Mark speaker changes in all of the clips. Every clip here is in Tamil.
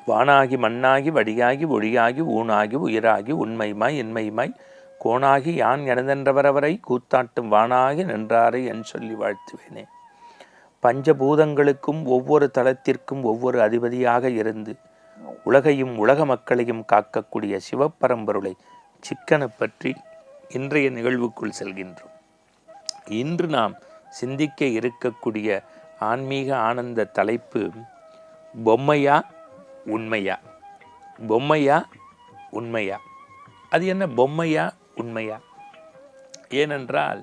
Speaker 1: வானாகி மண்ணாகி வடியாகி ஒளியாகி ஊனாகி உயிராகி உண்மைமாய் இன்மைமாய் கோணாகி யான் எனதென்றவரவரை கூத்தாட்டும் வானாகி நின்றாரை என் சொல்லி வாழ்த்துவேனே. பஞ்சபூதங்களுக்கும் ஒவ்வொரு தலத்திற்கும் ஒவ்வொரு அதிபதியாக இருந்து உலகையும் உலக மக்களையும் காக்கக்கூடிய சிவப்பரம்பொருளை சிக்கனை பற்றி இன்றைய நிகழ்வுக்குள் செல்கின்றோம். இன்று நாம் சிந்திக்க இருக்கக்கூடிய ஆன்மீக ஆனந்த தலைப்பு பொம்மையா உண்மையா. பொம்மையா உண்மையா? அது என்ன பொம்மையா உண்மையா? ஏனென்றால்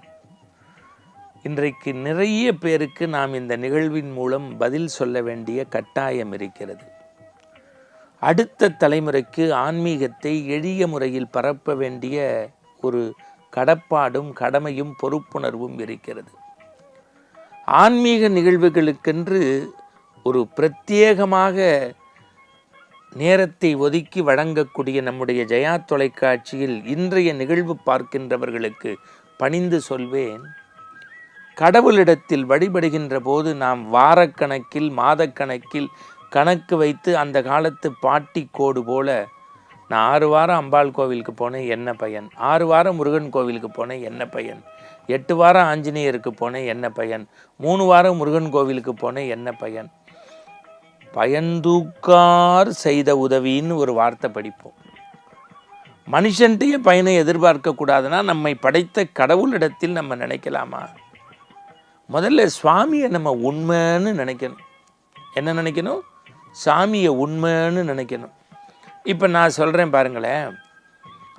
Speaker 1: இன்றைக்கு நிறைய பேருக்கு நாம் இந்த நிகழ்வின் மூலம் பதில் சொல்ல வேண்டிய கட்டாயம் இருக்கிறது. அடுத்த தலைமுறைக்கு ஆன்மீகத்தை எளிய முறையில் பரப்ப வேண்டிய ஒரு கடப்பாடும் கடமையும் பொறுப்புணர்வும் இருக்கிறது. ஆன்மீக நிகழ்வுகளுக்கென்று ஒரு பிரத்யேகமாக நேரத்தை ஒதுக்கி வழங்கக்கூடிய நம்முடைய ஜெயா தொலைக்காட்சியில் இன்றைய நிகழ்வு பார்க்கின்றவர்களுக்கு பணிந்து சொல்வேன், கடவுளிடத்தில் வழிபடுகின்ற போது நாம் வாரக்கணக்கில் மாதக்கணக்கில் கணக்கு வைத்து அந்த காலத்து பாட்டி கோடு போல நான் 6 வாரம் அம்பாள் கோவிலுக்கு போனேன் என்ன பயன், 6 வாரம் முருகன் கோவிலுக்கு போனேன் என்ன பயன், 8 வாரம் ஆஞ்சநேயருக்கு போனேன் என்ன பயன், 3 வாரம் முருகன் கோவிலுக்கு போனேன் என்ன பயன், பயன்தூக்கார் செய்த உதவின்னு ஒரு வார்த்தை படிப்போம். மனுஷன்ட்டையே பயனை எதிர்பார்க்க கூடாதுன்னா நம்மை படைத்த கடவுளிடத்தில் நம்ம நினைக்கலாமா? முதல்ல சுவாமியை நம்ம உண்மைன்னு நினைக்கணும். என்ன நினைக்கணும்? சாமியை உண்மைன்னு நினைக்கணும். இப்போ நான் சொல்கிறேன் பாருங்களேன்,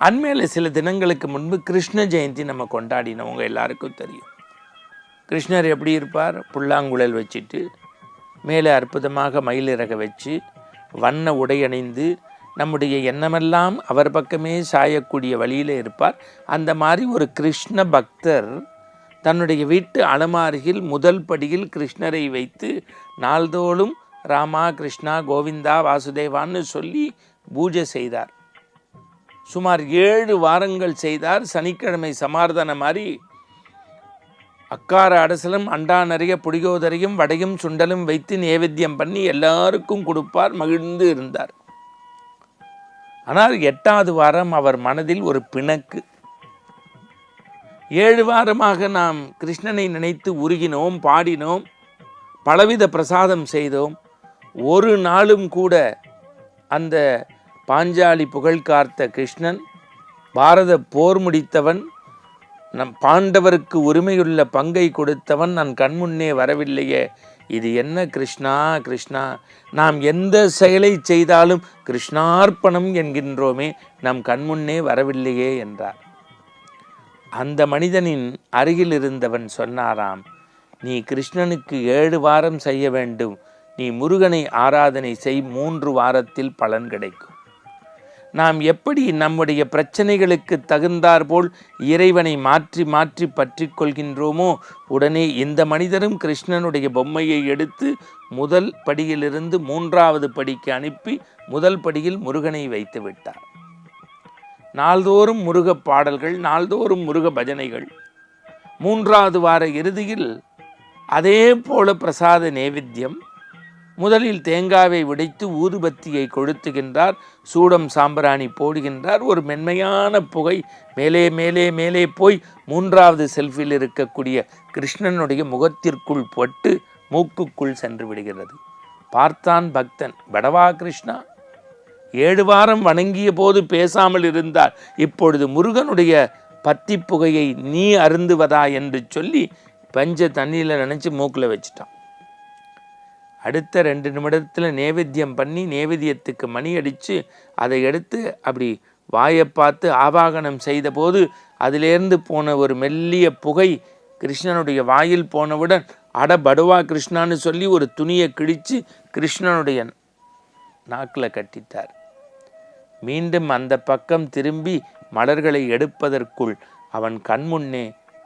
Speaker 1: அண்மையில் சில தினங்களுக்கு முன்பு கிருஷ்ண ஜெயந்தி நம்ம கொண்டாடினவங்க எல்லாருக்கும் தெரியும். கிருஷ்ணர் எப்படி இருப்பார்? புல்லாங்குழல் வச்சுட்டு மேலே அற்புதமாக மயிலிறக வச்சு வண்ண உடையணிந்து நம்முடைய எண்ணமெல்லாம் அவர் பக்கமே சாயக்கூடிய வழியில் இருப்பார். அந்த மாதிரி ஒரு கிருஷ்ண பக்தர் தன்னுடைய வீட்டு அலமாரியில் முதல் படியில் கிருஷ்ணரை வைத்து நாள்தோறும் ராமா கிருஷ்ணா கோவிந்தா வாசுதேவான்னு சொல்லி பூஜை செய்தார். சுமார் 7 வாரங்கள் செய்தார். சனிக்கிழமை சமார்த்தன மாதிரி அக்கார அடசலும் அண்டா நிறைய புடிகோதரையும் வடையும் சுண்டலும் வைத்து நேவேத்தியம் பண்ணி எல்லாருக்கும் கொடுப்பார். மகிழ்ந்து இருந்தார். ஆனால் 8வது வாரம் அவர் மனதில் ஒரு பிணக்கு. 7 வாரமாக நாம் கிருஷ்ணனை நினைத்து உருகினோம், பாடினோம், பலவித பிரசாதம் செய்தோம். ஒரு நாளும் கூட அந்த பாஞ்சாலி புகழ் காத்த கிருஷ்ணன், பாரத போர் முடித்தவன், நம் பாண்டவருக்கு உரிமையுள்ள பங்கை கொடுத்தவன் நம் கண்முன்னே வரவில்லையே, இது என்ன கிருஷ்ணா கிருஷ்ணா, நாம் எந்த செயலை செய்தாலும் கிருஷ்ணார்ப்பணம் என்கின்றோமே, நம் கண்முன்னே வரவில்லையே என்றார். அந்த மனிதனின் அருகில் இருந்தவன் சொன்னாராம், நீ கிருஷ்ணனுக்கு 7 வாரம் செய்ய வேண்டும், நீ முருகனை ஆராதனை செய், 3 வாரத்தில் பலன் கிடைக்கும். நாம் எப்படி நம்முடைய பிரச்சனைகளுக்கு தகுந்தாற்போல் இறைவனை மாற்றி மாற்றி பற்றி கொள்கின்றோமோ, உடனே இந்த மனிதரும் கிருஷ்ணனுடைய பொம்மையை எடுத்து முதல் படியிலிருந்து 3வது படிக்கு அனுப்பி முதல் படியில் முருகனை வைத்து விட்டார். நாள்தோறும் முருக பாடல்கள், நாள்தோறும் முருக பஜனைகள். 3வது வார இறுதியில் அதே போல பிரசாத நேவேத்தியம். முதலில் தேங்காவை உடைத்து ஊதுபத்தியை கொளுத்துகின்றார், சூடம் சாம்பிராணி போடுகின்றார். ஒரு மென்மையான புகை மேலே மேலே மேலே போய் 3வது செல்ஃபில் இருக்கக்கூடிய கிருஷ்ணனுடைய முகத்திற்குள் பட்டு மூக்குக்குள் சென்று விடுகிறது. பார்த்தான் பக்தன், படவா கிருஷ்ணா, 7 வாரம் வணங்கிய போது பேசாமல் இருந்தார், இப்பொழுது முருகனுடைய பத்தி புகையை நீ அருந்துவதா என்று சொல்லி பஞ்ச தண்ணியில் நினச்சி மூக்கில் வச்சுட்டான். அடுத்த 2 நிமிடத்தில் நேவேத்தியம் பண்ணி நேவேத்தியத்துக்கு மணி அடித்து அதை எடுத்து அப்படி வாயை பார்த்து ஆவாகனம் செய்த போது அதிலேருந்து போன ஒரு மெல்லிய புகை கிருஷ்ணனுடைய வாயில் போனவுடன் அட படுவா கிருஷ்ணான்னு சொல்லி ஒரு துணியை கிழித்து கிருஷ்ணனுடைய நாக்கில் கட்டிட்டார். மீண்டும் அந்த பக்கம் திரும்பி மலர்களை எடுப்பதற்குள் அவன் கண்முன்னே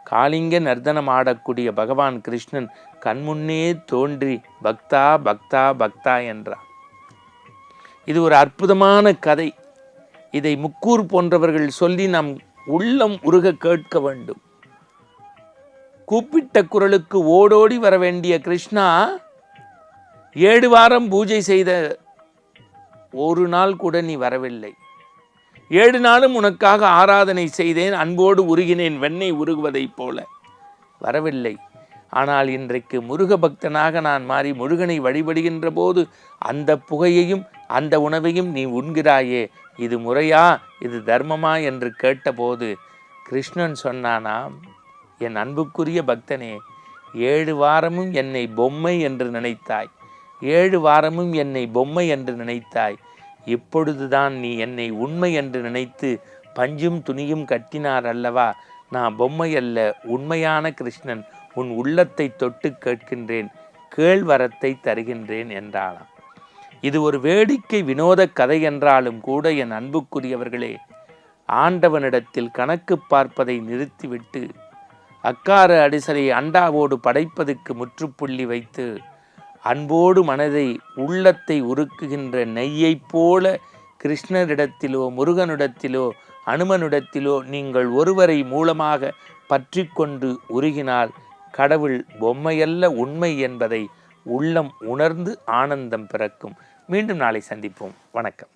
Speaker 1: காளிங்க நர்த்தனம் ஆடக்கூடிய பகவான் கிருஷ்ணன் கண்முன்னே தோன்றி பக்தா பக்தா பக்தா என்றார். இது ஒரு அற்புதமான கதை. இதை முக்கூர் போன்றவர்கள் சொல்லி நம் உள்ளம் உருக கேட்க வேண்டும். கூப்பிட்ட குரலுக்கு ஓடோடி வர வேண்டிய கிருஷ்ணா 7 வாரம் பூஜை செய்த ஒரு நாள் கூட நீ வரவில்லை. 7 நாளும் உனக்காக ஆராதனை செய்தேன், அன்போடு உருகினேன், வெண்ணெய் உருகுவதைப் போல. வரவில்லை. ஆனால் இன்றைக்கு முருக பக்தனாக நான் மாறி முருகனை வழிபடுகின்ற போது அந்த புகையையும் அந்த உணவையும் நீ உண்கிறாயே, இது முறையா, இது தர்மமா என்று கேட்டபோது கிருஷ்ணன் சொன்னானாம், என் அன்புக்குரிய பக்தனே, 7 வாரமும் என்னை பொம்மை என்று நினைத்தாய், 7 வாரமும் என்னை பொம்மை என்று நினைத்தாய். இப்பொழுதுதான் நீ என்னை உண்மை என்று நினைத்து பஞ்சும் துணியும் கட்டினார் அல்லவா. நான் பொம்மை அல்ல, உண்மையான கிருஷ்ணன். உன் உள்ளத்தை தொட்டு கேட்கின்றேன், கேழ்வரத்தை தருகின்றேன் என்றானாம். இது ஒரு வேடிக்கை வினோத கதை என்றாலும் கூட என் அன்புக்குரியவர்களே, ஆண்டவனிடத்தில் கணக்கு பார்ப்பதை நிறுத்திவிட்டு அக்கார அடிசலை அண்டாவோடு படைப்பதற்கு முற்றுப்புள்ளி வைத்து அன்போடு மனதை உள்ளத்தை உருக்குகின்ற நெய்யைப் போல கிருஷ்ணரிடத்திலோ முருகனிடத்திலோ அனுமனிடத்திலோ நீங்கள் ஒருவரை மூலமாக பற்றி கொண்டு உருகினால் கடவுள் பொம்மையல்ல உண்மை என்பதை உள்ளம் உணர்ந்து ஆனந்தம் பிறக்கும். மீண்டும் நாளை சந்திப்போம். வணக்கம்.